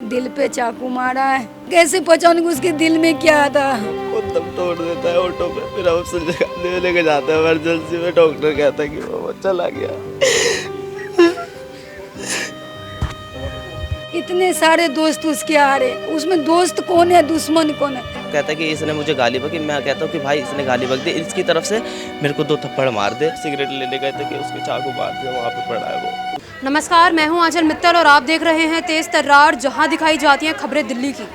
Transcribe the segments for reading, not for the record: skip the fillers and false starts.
दिल पे चाकू मारा है। कैसे पहचानूंगी उसके दिल में क्या था। वो दम तोड़ देता है ऑटो पे, फिर हम उसे लेके जाते हैं इमरजेंसी में। डॉक्टर कहता है कि वो चला गया। इतने सारे दोस्त उसके आ रहे, उसमें दोस्त कौन है दुश्मन कौन है। कहता है कि इसने मुझे गाली बकी। मैं कहता हूँ कि भाई इसने गाली बक दी, इसकी तरफ से मेरे को 2 थप्पड़ मार दे। सिगरेट लेने गए थे कि उसके चाकू मार दिया, वहाँ पे पड़ा है वो। नमस्कार, मैं हूं आंचल मित्तल और आप देख रहे हैं तेज तर्रार, जहां दिखाई जाती हैं खबरें दिल्ली की।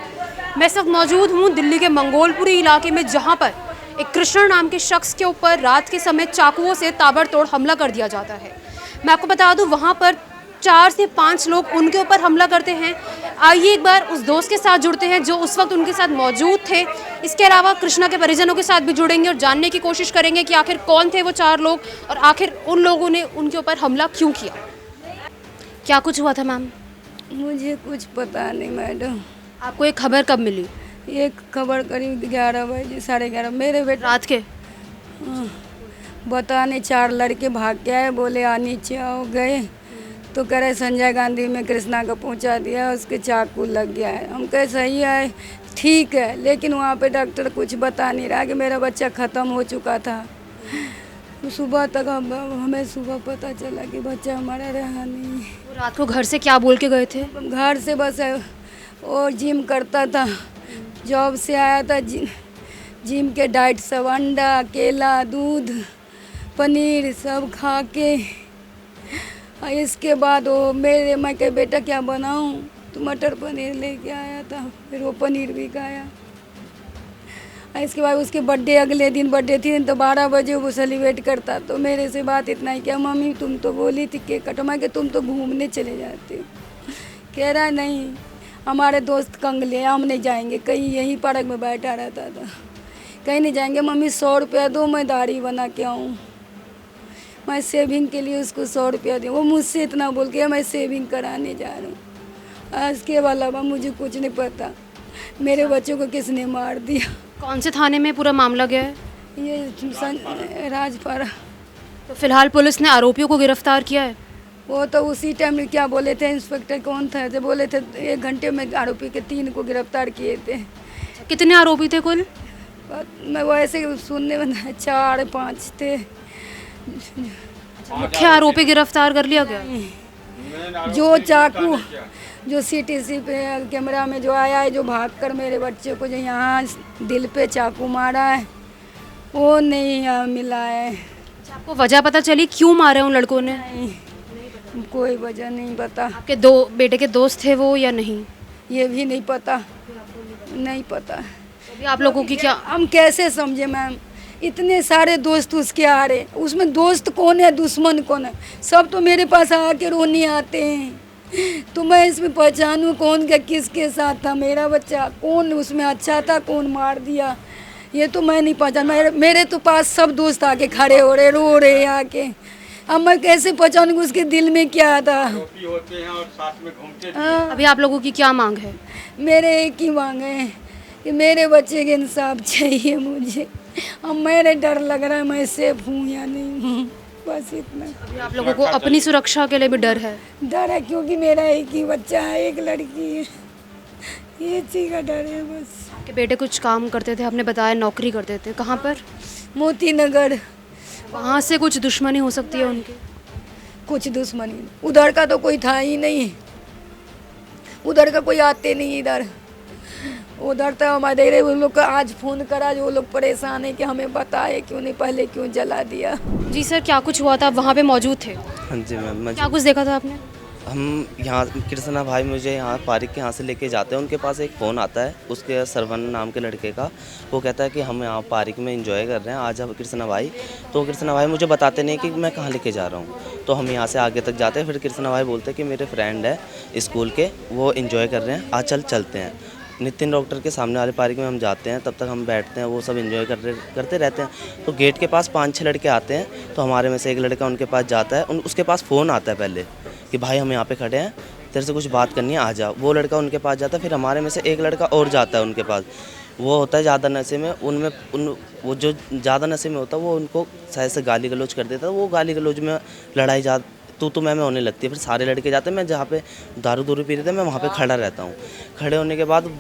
मैं इस वक्त मौजूद हूं दिल्ली के मंगोलपुरी इलाके में, जहां पर एक कृष्ण नाम के शख्स के ऊपर रात के समय चाकुओं से ताबड़तोड़ हमला कर दिया जाता है। मैं आपको बता दूं, वहां पर 4 से 5 लोग उनके ऊपर हमला करते हैं। आइए एक बार उस दोस्त के साथ जुड़ते हैं जो उस वक्त उनके साथ मौजूद थे। इसके अलावा कृष्णा के परिजनों के साथ भी जुड़ेंगे और जानने की कोशिश करेंगे कि आखिर कौन थे वो 4 लोग और आखिर उन लोगों ने उनके ऊपर हमला क्यों किया। क्या कुछ हुआ था मैम? मुझे कुछ पता नहीं मैडम। आपको ये खबर कब मिली? ये खबर करीब 11 बजे 11:30 मेरे बेटा रात के? बताने 4 लड़के भाग के आए, बोले आ नीचे आओ। गए तो कह रहे संजय गांधी में कृष्णा को पहुंचा दिया, उसके चाकू लग गया है। हम कहे सही है, ठीक है, लेकिन वहाँ पे डॉक्टर कुछ बता नहीं रहा कि मेरा बच्चा ख़त्म हो चुका था। सुबह तक हमें सुबह पता चला कि बच्चा हमारा रहा नहीं। वो रात को घर से क्या बोल के गए थे? घर से बस वो जिम करता था, जॉब से आया था, जिम के डाइट सब अंडा, केला, दूध, पनीर सब खा के इसके बाद मैं कहे बेटा क्या बनाऊं, तो मटर पनीर लेके आया था, फिर वो पनीर भी खाया। इसके बाद उसके बर्थडे, अगले दिन बर्थडे थी तो 12 बजे वो सेलिब्रेट करता, तो मेरे से बात इतना ही किया, मम्मी तुम तो बोली थी केक कटवा के तुम तो घूमने चले जाते हो। कह रहा नहीं, हमारे दोस्त कंगले, हम नहीं जाएंगे कहीं, यहीं पार्क में बैठा रहता था, कहीं नहीं जाएंगे। मम्मी 100 रुपया दो, मैं दाढ़ी बना के आऊँ। मैं सेविंग के लिए उसको 100 रुपया दूँ। वो मुझसे इतना बोल के मैं सेविंग कराने जा रहा हूँ। इसके अलावा मुझे कुछ नहीं पता मेरे बच्चों को किसने मार दिया। कौन से थाने में पूरा मामला गया है? ये राजपारा। तो फिलहाल पुलिस ने आरोपियों को गिरफ्तार किया है? वो तो उसी टाइम में क्या बोले थे, इंस्पेक्टर कौन था जो बोले थे 1 घंटे में आरोपी के 3 को गिरफ्तार किए थे। कितने आरोपी थे कुल? मैं वो ऐसे सुनने में 4-5 थे। मुख्य आरोपी गिरफ्तार कर लिया गया? जो चाकू जो सीटीसी पे कैमरा में जो आया है, जो भागकर मेरे बच्चे को जो यहाँ दिल पे चाकू मारा है, वो नहीं मिला है। आपको वजह पता चली क्यों मारे उन लड़कों ने? नहीं, कोई वजह नहीं पता। आपके 2 बेटे के दोस्त थे वो या नहीं? ये भी नहीं पता, नहीं पता। अभी आप लोगों की क्या? हम कैसे समझे मैम, इतने सारे दोस्त उसके आ रहे, उसमें दोस्त कौन है दुश्मन कौन है। सब तो मेरे पास आके रोने आते हैं, तो मैं इसमें पहचानूँ कौन का किसके साथ था मेरा बच्चा, कौन उसमें अच्छा था, कौन मार दिया, ये तो मैं नहीं पहचान। मेरे तो पास सब दोस्त आके खड़े हो रहे, रो रहे आके। अब मैं कैसे पहचानूँ उसके दिल में क्या था। होते हैं और साथ में घूमते भी। अभी आप लोगों की क्या मांग है? मेरे एक ही मांग है कि मेरे बच्चे के इंसाफ चाहिए मुझे। अब मेरे डर लग रहा है मैं सेफ हूँ या नहीं हूँ, बस इतना। अभी आप लोगों को अपनी सुरक्षा के लिए भी डर है? डर है क्योंकि मेरा एक ही बच्चा है, एक लड़की है, ये चीज़ का डर है बस। आपके बेटे कुछ काम करते थे, आपने बताया नौकरी करते थे, कहाँ पर? मोती नगर। वहाँ से कुछ दुश्मनी हो सकती है उनकी? कुछ दुश्मनी उधर का तो कोई था ही नहीं, उधर का कोई आते नहीं इधर। उधर तो हमारे उन लोग का आज फ़ोन करा, जो लोग परेशान है कि हमें बताए क्यों नहीं, पहले क्यों जला दिया। जी सर, क्या कुछ हुआ था? आप वहाँ पे मौजूद थे? हाँ जी मैम, क्या कुछ देखा था आपने? हम यहाँ कृष्णा भाई मुझे यहाँ पार्क के यहाँ से लेके जाते हैं। उनके पास एक फ़ोन आता है उसके सरवन नाम के लड़के का। वो कहता है कि हम यहाँ पार्क में एंजॉय कर रहे हैं, आज अब कृष्णा भाई। तो कृष्णा भाई मुझे बताते नहीं कि मैं कहाँ लेके जा रहा हूँ। तो हम यहाँ से आगे तक जाते हैं, फिर कृष्णा भाई बोलते हैं कि मेरे फ्रेंड है स्कूल के, वो एंजॉय कर रहे हैं, आज चलते हैं। नितिन डॉक्टर के सामने वाले पार्क में हम जाते हैं, तब तक हम बैठते हैं, वो सब एंजॉय करते रहते हैं। तो गेट के पास 5-6 लड़के आते हैं, तो हमारे में से एक लड़का उनके पास जाता है। उसके पास फ़ोन आता है पहले कि भाई हम यहाँ पे खड़े हैं, तेरे से कुछ बात करनी है, आ जा। वो लड़का उनके पास जाता है, फिर हमारे में से एक लड़का और जाता है उनके पास। वो होता है ज़्यादा नशे में, वो जो ज़्यादा नशे में होता है वो उनको शायद से गाली गलौज कर देता है। वो गाली गलौज में लड़ाई तो मैं होने लगती है। फिर सारे लड़के जाते हैं, मैं जहाँ पे दारू पी रहे थे मैं वहाँ पे खड़ा रहता हूँ। खड़े होने के बाद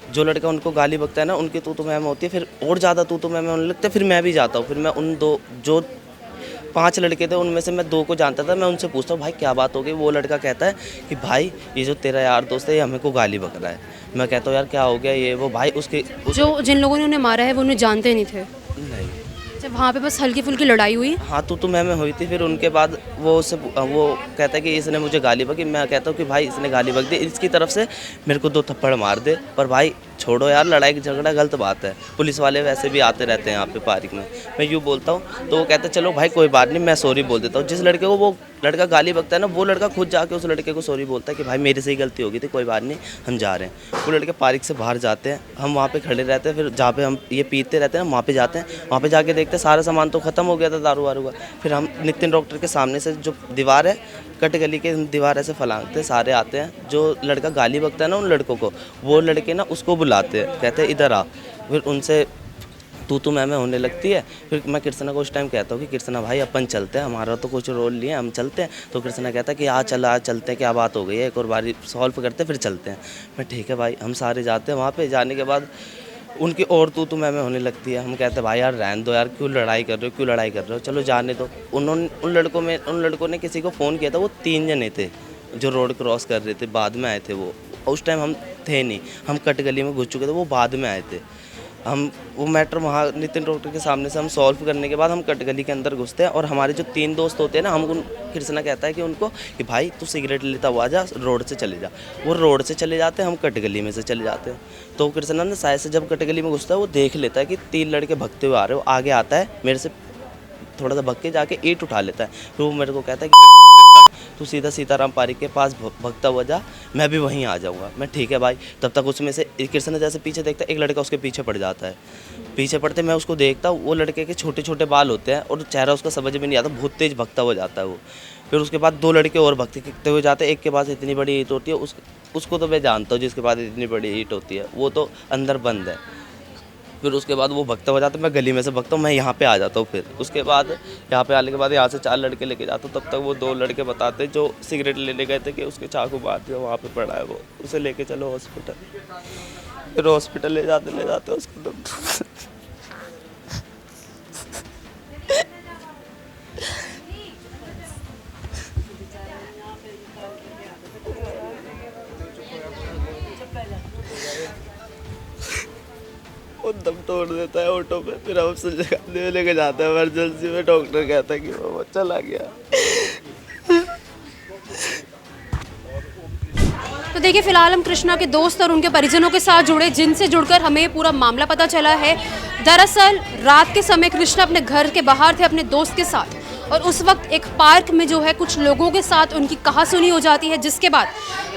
जो लड़का उनको गाली बकता है ना, उनकी तू मैं होती है, फिर और ज़्यादा तू मैं होने लगता है। फिर मैं भी जाता हूँ। फिर मैं उन दो जो 5 लड़के थे उनमें से मैं 2 को जानता था, मैं उनसे पूछता हूँ भाई क्या बात हो गई। वो लड़का कहता है कि भाई ये जो तेरा यार दोस्त है ये हमें को गाली बक रहा है। मैं कहता हूँ यार क्या हो गया ये वो। भाई जो जिन लोगों ने उन्हें मारा है वो उन्हें जानते नहीं थे? नहीं। जब वहाँ पे बस हल्की फुल्की लड़ाई हुई? हाँ तो मैं हुई थी। फिर उनके बाद वो कहता है कि इसने मुझे गाली बकी। मैं कहता हूँ कि भाई इसने गाली बक दी, इसकी तरफ से मेरे को 2 थप्पड़ मार दे। पर भाई छोड़ो यार, लड़ाई झगड़ा गलत बात है। पुलिस वाले वैसे भी आते रहते हैं यहाँ पे पार्क में। मैं यूँ बोलता हूँ तो वो कहता है चलो भाई कोई बात नहीं, मैं सॉरी बोल देता हूँ। जिस लड़के को वो लड़का गाली बकता है ना, वो लड़का खुद जाके उस लड़के को सॉरी बोलता है कि भाई मेरे से ही गलती हो गई थी, कोई बात नहीं हम जा रहे हैं। वो लड़के पार्क से बाहर जाते हैं, हम वहाँ पे खड़े रहते हैं। फिर जहाँ पे हम ये पीते रहते हैं वहाँ पे जाते हैं। वहाँ पे जाके देखते हैं सारा सामान तो ख़त्म हो गया था दारू वारू का। फिर हम नितिन डॉक्टर के सामने से जो दीवार है, कट गली के दीवार ऐसे फलांगते, सारे आते हैं। जो लड़का गाली बकता है ना उन लड़कों को, वो लड़के ना उसको बुलाते हैं, कहते हैं इधर आ। फिर उनसे तू मैं होने लगती है। फिर मैं कृष्णा को उस टाइम कहता हूँ कि कृष्णा भाई अपन चलते हैं, हमारा तो कुछ रोल नहीं है, हम चलते हैं। तो कृष्णा कहता है कि आज चलते हैं, क्या बात हो गई है, एक और बारी सॉल्व करते हैं फिर चलते हैं। मैं ठीक है भाई, हम सारे जाते हैं। वहाँ पे जाने के बाद उनकी और तू मैं होने लगती है। हम कहते हैं भाई यार रहने दो यार, क्यों लड़ाई कर रहे हो, चलो जाने दो। उन लड़कों ने किसी को फ़ोन किया था, वो 3 जने थे जो रोड क्रॉस कर रहे थे, बाद में आए थे वो। उस टाइम हम थे नहीं, हम कट गली में घुस चुके थे, वो बाद में आए थे। हम वो मैटर वहाँ नितिन डॉक्टर के सामने से हम सॉल्व करने के बाद हम कट गली के अंदर घुसते हैं। और हमारे जो 3 दोस्त होते हैं ना, हम कृष्णा कहता है कि उनको कि भाई तू सिगरेट लेता हुआ जा, रोड से चले जा। वो रोड से चले जाते हैं, हम कट गली में से चले जाते हैं। तो कृष्णा ने साइड से जब कट गली में घुसता है, वो देख लेता है कि 3 लड़के भगते हुए आ रहे हो। आगे आता है, मेरे से थोड़ा सा भग के जाके ईंट उठा लेता है। फिर वो मेरे को कहता है कि तू सीधा सीताराम पार्क के पास भगता हुआ जा, मैं भी वहीं आ जाऊंगा। मैं ठीक है भाई। तब तक उसमें से कृष्ण जैसे पीछे देखता है, एक लड़का उसके पीछे पड़ जाता है। पीछे पड़ते मैं उसको देखता हूँ, वो लड़के के छोटे छोटे बाल होते हैं और चेहरा उसका समझ में नहीं आता, बहुत तेज भगता हुआ जाता है वो। फिर उसके बाद 2 लड़के और भगते हुए जाते हैं। एक के पास इतनी बड़ी ईंट होती है, उसको तो मैं जानता हूँ, जिसके पास इतनी बड़ी ईंट होती है वो तो अंदर बंद है। फिर उसके बाद वो भगता हो जाता है, मैं गली में से भगता हूँ, मैं यहाँ पे आ जाता हूँ। फिर उसके बाद यहाँ पे आने के बाद यहाँ से 4 लड़के लेके जाता हूँ। तब तक वो 2 लड़के बताते हैं जो सिगरेट लेने गए थे कि उसके चाकू मार दिया, वहाँ पे पड़ा है वो, उसे लेके चलो हॉस्पिटल। फिर हॉस्पिटल ले जाते उसको वो दम तोड़ देता है ऑटो पे। फिर हम उसे लेके जाते हैं इमरजेंसी में। डॉक्टर कहता है कि वो चला गया। तो देखिए फिलहाल हम कृष्णा के दोस्त और उनके परिजनों के साथ जुड़े, जिनसे जुड़कर हमें पूरा मामला पता चला है। दरअसल रात के समय कृष्णा अपने घर के बाहर थे अपने दोस्त के साथ, और उस वक्त एक पार्क में जो है कुछ लोगों के साथ उनकी कहासुनी हो जाती है, जिसके बाद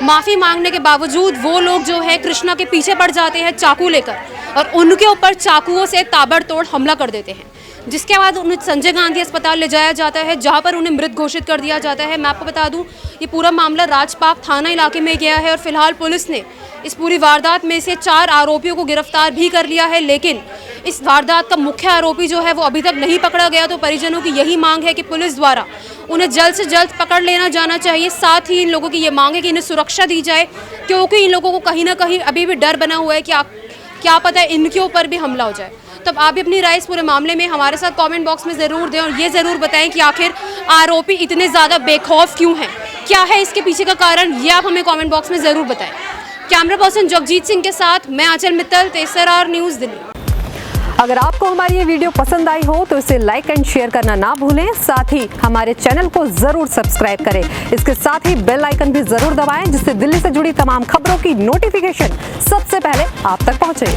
माफ़ी मांगने के बावजूद वो लोग जो है कृष्णा के पीछे पड़ जाते हैं चाकू लेकर, और उनके ऊपर चाकुओं से ताबड़तोड़ हमला कर देते हैं। जिसके बाद उन्हें संजय गांधी अस्पताल ले जाया जाता है, जहां पर उन्हें मृत घोषित कर दिया जाता है। मैं आपको बता दूं, ये पूरा मामला राजपाक थाना इलाके में गया है और फिलहाल पुलिस ने इस पूरी वारदात में से 4 आरोपियों को गिरफ्तार भी कर लिया है। लेकिन इस वारदात का मुख्य आरोपी जो है वो अभी तक नहीं पकड़ा गया। तो परिजनों की यही मांग है कि पुलिस द्वारा उन्हें जल्द से जल्द पकड़ लेना जाना चाहिए। साथ ही इन लोगों की ये मांग है कि इन्हें सुरक्षा दी जाए, क्योंकि इन लोगों को कहीं ना कहीं अभी भी डर बना हुआ है कि क्या पता है इनके ऊपर भी हमला हो जाए। तब आप भी अपनी राय इस पूरे मामले में हमारे साथ कमेंट बॉक्स में ज़रूर दें, और ये ज़रूर बताएं कि आखिर आरोपी इतने ज़्यादा बेखौफ क्यों हैं, क्या है इसके पीछे का कारण, ये आप हमें कमेंट बॉक्स में ज़रूर बताएं। कैमरा पर्सन जगजीत सिंह के साथ मैं आंचल मित्तल, TSR न्यूज़ दिल्ली। अगर आपको हमारी ये वीडियो पसंद आई हो तो इसे लाइक एंड शेयर करना ना भूलें। साथ ही हमारे चैनल को जरूर सब्सक्राइब करें। इसके साथ ही बेल आइकन भी जरूर दबाएं, जिससे दिल्ली से जुड़ी तमाम खबरों की नोटिफिकेशन सबसे पहले आप तक पहुंचे।